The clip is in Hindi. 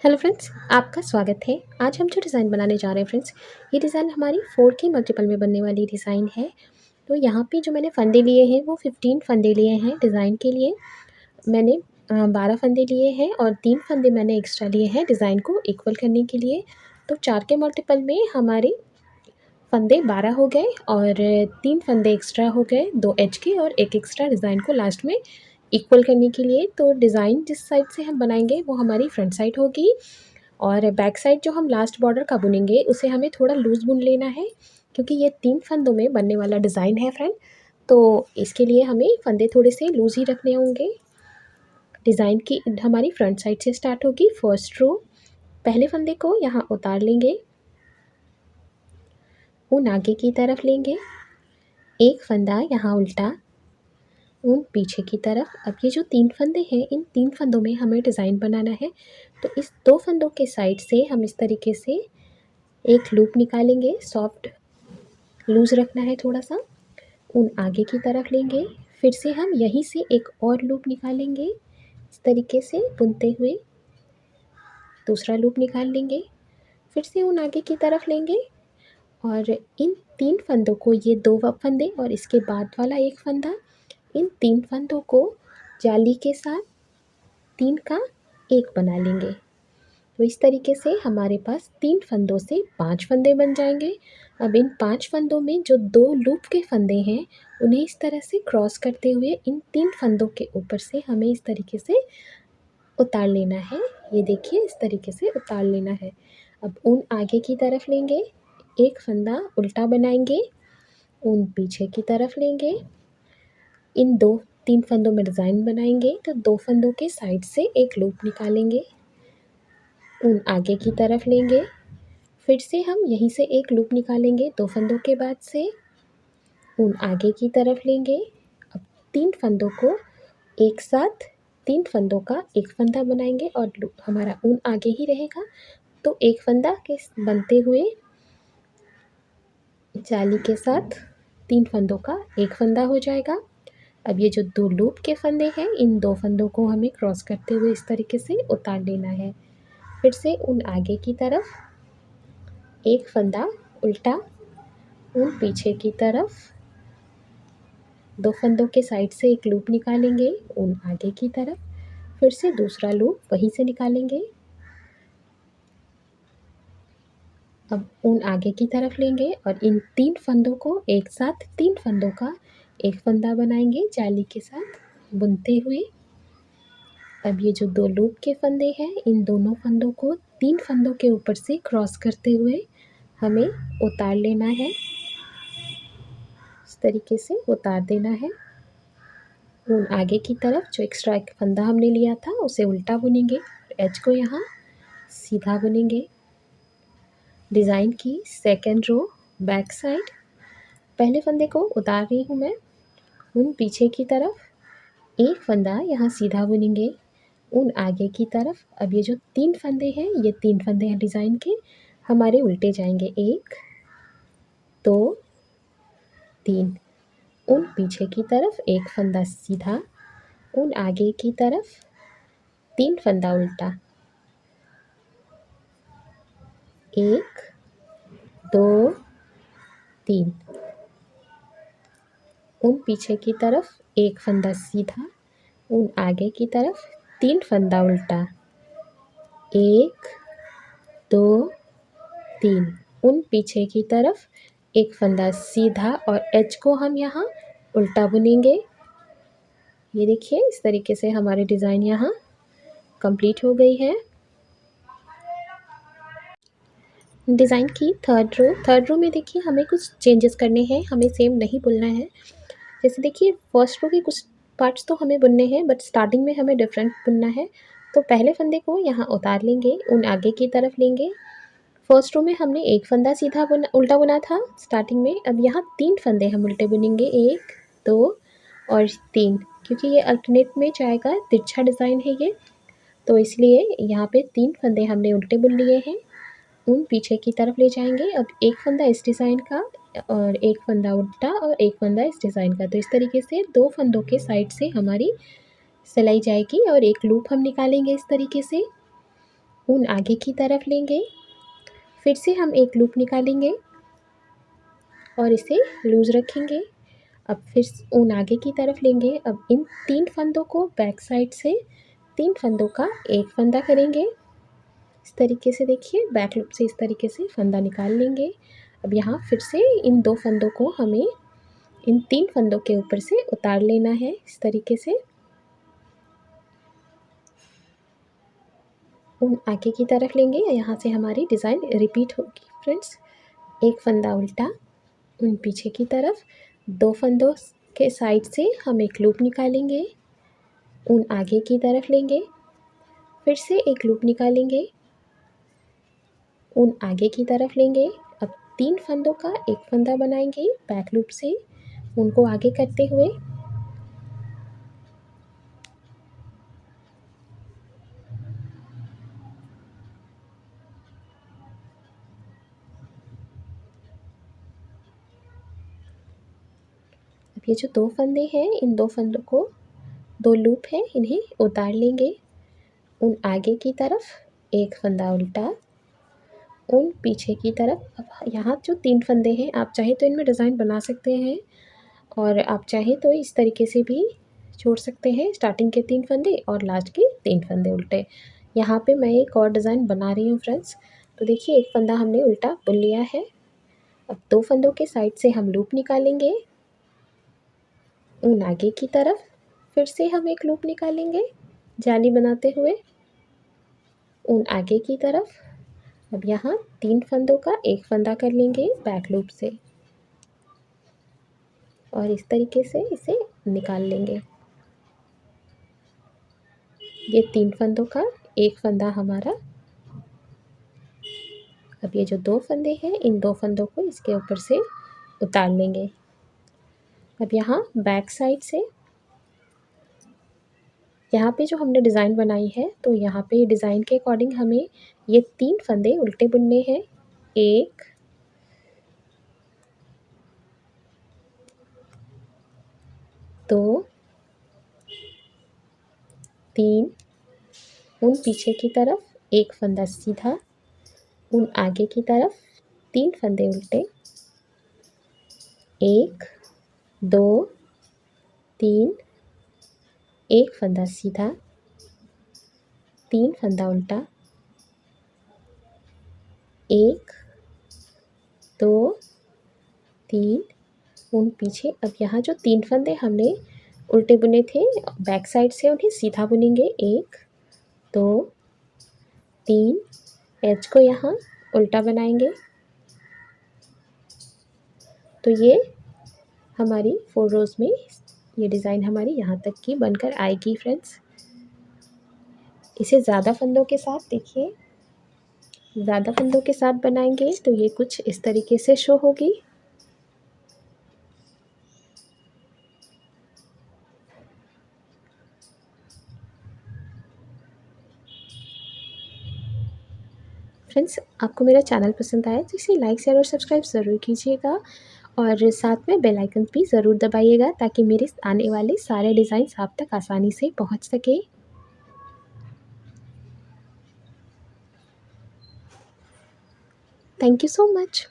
हेलो फ्रेंड्स, आपका स्वागत है। आज हम जो डिज़ाइन बनाने जा रहे हैं फ्रेंड्स, ये डिज़ाइन हमारी 4 की मल्टीपल में बनने वाली डिज़ाइन है। तो यहाँ पे जो मैंने फंदे लिए हैं वो 15 फंदे लिए हैं डिज़ाइन के लिए। मैंने 12 फंदे लिए हैं और 3 फंदे मैंने एक्स्ट्रा लिए हैं डिज़ाइन को इक्वल करने के लिए। तो 4 के मल्टीपल में हमारे फंदे 12 हो गए और 3 फंदे एक्स्ट्रा हो गए, 2 एज के और 1 एक्स्ट्रा डिज़ाइन को लास्ट में इक्वल करने के लिए। तो डिज़ाइन जिस साइड से हम बनाएंगे वो हमारी फ्रंट साइड होगी और बैक साइड जो हम लास्ट बॉर्डर का बुनेंगे उसे हमें थोड़ा लूज़ बुन लेना है, क्योंकि ये 3 फंदों में बनने वाला डिज़ाइन है फ्रेंड। तो इसके लिए हमें फंदे थोड़े से लूज़ ही रखने होंगे। डिज़ाइन की हमारी फ्रंट साइड से स्टार्ट होगी। फर्स्ट रो, पहले फंदे को यहाँ उतार लेंगे, ऊन आगे की तरफ लेंगे, एक फंदा यहाँ उल्टा, ऊन पीछे की तरफ। अब ये जो 3 फंदे हैं, इन 3 फंदों में हमें डिज़ाइन बनाना है। तो इस 2 फंदों के साइड से हम इस तरीके से एक लूप निकालेंगे। सॉफ्ट लूज़ रखना है थोड़ा सा। ऊन आगे की तरफ लेंगे, फिर से हम यहीं से एक और लूप निकालेंगे इस तरीके से बुनते हुए। दूसरा लूप निकाल लेंगे, फिर से ऊन आगे की तरफ लेंगे और इन 3 फंदों को, ये 2 फंदे और इसके बाद वाला एक फंदा, इन 3 फंदों को जाली के साथ 3 का 1 बना लेंगे। तो इस तरीके से हमारे पास 3 फंदों से 5 फंदे बन जाएंगे। अब इन 5 फंदों में जो 2 लूप के फंदे हैं, उन्हें इस तरह से क्रॉस करते हुए इन 3 फंदों के ऊपर से हमें इस तरीके से उतार लेना है। ये देखिए, इस तरीके से उतार लेना है। अब ऊन आगे की तरफ लेंगे, एक फंदा उल्टा बनाएंगे, ऊन पीछे की तरफ लेंगे, इन 2-3 फंदों में डिज़ाइन बनाएंगे। तो 2 फंदों के साइड से एक लूप निकालेंगे, ऊन आगे की तरफ लेंगे, फिर से हम यहीं से एक लूप निकालेंगे 2 फंदों के बाद से, ऊन आगे की तरफ लेंगे। अब 3 फंदों को एक साथ, 3 फंदों का एक फंदा बनाएंगे और हमारा ऊन आगे ही रहेगा। तो एक फंदा के बनते हुए जाली के साथ 3 फंदों का एक फंदा हो जाएगा। अब ये जो 2 लूप के फंदे हैं, इन 2 फंदों को हमें क्रॉस करते हुए इस तरीके से उतार लेना है। फिर से ऊन आगे की तरफ, एक फंदा उल्टा, ऊन पीछे की तरफ, 2 फंदों के साइड से एक लूप निकालेंगे, ऊन आगे की तरफ, फिर से दूसरा लूप वहीं से निकालेंगे। अब ऊन आगे की तरफ लेंगे और इन 3 फंदों को एक साथ, 3 फंदों का एक फंदा बनाएंगे जाली के साथ बुनते हुए। अब ये जो 2 लूप के फंदे हैं, इन दोनों फंदों को 3 फंदों के ऊपर से क्रॉस करते हुए हमें उतार लेना है। इस तरीके से उतार देना है। ऊन आगे की तरफ जो एक्स्ट्रा एक फंदा हमने लिया था उसे उल्टा बुनेंगे, एज को यहाँ सीधा बुनेंगे। डिज़ाइन की सेकेंड रो, बैक साइड, पहले फंदे को उतार रही हूँ मैं, ऊन पीछे की तरफ, एक फंदा यहाँ सीधा बुनेंगे, ऊन आगे की तरफ। अब ये जो 3 फंदे हैं, ये 3 फंदे हैं डिज़ाइन के, हमारे उल्टे जाएंगे, 1 2 3। ऊन पीछे की तरफ, एक फंदा सीधा, ऊन आगे की तरफ, 3 फंदा उल्टा, 1 2 3। ऊन पीछे की तरफ, एक फंदा सीधा, ऊन आगे की तरफ, 3 फंदा उल्टा, 1 2 3। ऊन पीछे की तरफ, एक फंदा सीधा और एज को हम यहाँ उल्टा बुनेंगे। ये देखिए, इस तरीके से हमारी डिज़ाइन यहाँ कंप्लीट हो गई है। डिज़ाइन की थर्ड रो में देखिए हमें कुछ चेंजेस करने हैं, हमें सेम नहीं बुनना है। जैसे देखिए, फर्स्ट रो के कुछ पार्ट्स तो हमें बुनने हैं, बट स्टार्टिंग में हमें डिफरेंट बुनना है। तो पहले फंदे को यहाँ उतार लेंगे, ऊन आगे की तरफ लेंगे। फर्स्ट रो में हमने एक फंदा सीधा उल्टा बुना था स्टार्टिंग में। अब यहाँ 3 फंदे हम उल्टे बुनेंगे, 1 2 और 3, क्योंकि ये अल्टरनेट में जाएगा, तिरछा डिज़ाइन है ये, तो इसलिए यहाँ पे 3 फंदे हमने उल्टे बुन लिए हैं। ऊन पीछे की तरफ ले जाएंगे। अब एक फंदा इस डिज़ाइन का और एक फंदा उल्टा और एक फंदा इस डिज़ाइन का। तो इस तरीके से 2 फंदों के साइड से हमारी सिलाई जाएगी और एक लूप हम निकालेंगे इस तरीके से। ऊन आगे की तरफ लेंगे, फिर से हम एक लूप निकालेंगे और इसे लूज़ रखेंगे। अब फिर ऊन आगे की तरफ लेंगे। अब इन 3 फंदों को बैक साइड से 3 फंदों का एक फंदा करेंगे। इस तरीके से देखिए बैक लूप से इस तरीके से फंदा निकाल लेंगे। अब यहाँ फिर से इन 2 फंदों को हमें इन 3 फंदों के ऊपर से उतार लेना है इस तरीके से। ऊन आगे की तरफ लेंगे। यहाँ से हमारी डिज़ाइन रिपीट होगी फ्रेंड्स। एक फंदा उल्टा, ऊन पीछे की तरफ, 2 फंदों के साइड से हम एक लूप निकालेंगे, ऊन आगे की तरफ लेंगे, फिर से एक लूप निकालेंगे, ऊन आगे की तरफ लेंगे। अब 3 फंदों का एक फंदा बनाएंगे बैक लूप से, ऊन को आगे करते हुए। अब ये जो 2 फंदे हैं, इन 2 फंदों को 2 लूप हैं, इन्हें उतार लेंगे। ऊन आगे की तरफ, एक फंदा उल्टा, ऊन पीछे की तरफ। अब यहाँ जो 3 फंदे हैं, आप चाहे तो इनमें डिज़ाइन बना सकते हैं और आप चाहे तो इस तरीके से भी छोड़ सकते हैं। स्टार्टिंग के 3 फंदे और लास्ट के 3 फंदे उल्टे। यहाँ पे मैं एक और डिज़ाइन बना रही हूँ फ्रेंड्स। तो देखिए एक फंदा हमने उल्टा बुन लिया है। अब 2 फंदों के साइड से हम लूप निकालेंगे, ऊन आगे की तरफ, फिर से हम एक लूप निकालेंगे जाली बनाते हुए, ऊन आगे की तरफ। अब यहाँ 3 फंदों का एक फंदा कर लेंगे बैक लूप से और इस तरीके से इसे निकाल लेंगे। ये 3 फंदों का एक फंदा हमारा। अब ये जो 2 फंदे हैं, इन 2 फंदों को इसके ऊपर से उतार लेंगे। अब यहाँ बैक साइड से यहाँ पे जो हमने डिज़ाइन बनाई है, तो यहाँ पे डिज़ाइन के अकॉर्डिंग हमें ये 3 फंदे उल्टे बुनने हैं। 1 2 3, ऊन पीछे की तरफ, एक फंदा सीधा, ऊन आगे की तरफ, 3 फंदे उल्टे, 1 2 3, एक फंदा सीधा, 3 फंदा उल्टा, 1 2 3, ऊन पीछे। अब यहाँ जो 3 फंदे हमने उल्टे बुने थे बैक साइड से, उन्हें सीधा बुनेंगे। 1 2 3, एज को यहाँ उल्टा बनाएंगे। तो ये हमारी 4 रोज़ में ये डिज़ाइन हमारी यहाँ तक की बनकर आएगी फ्रेंड्स। इसे ज़्यादा फंदों के साथ देखिए, ज़्यादा फंदों के साथ बनाएंगे तो ये कुछ इस तरीके से शो होगी। फ्रेंड्स, आपको मेरा चैनल पसंद आया तो इसे लाइक शेयर और सब्सक्राइब ज़रूर कीजिएगा और साथ में बेल आइकन भी ज़रूर दबाइएगा ताकि मेरे आने वाले सारे डिज़ाइंस आप तक आसानी से पहुंच सके। Thank you so much.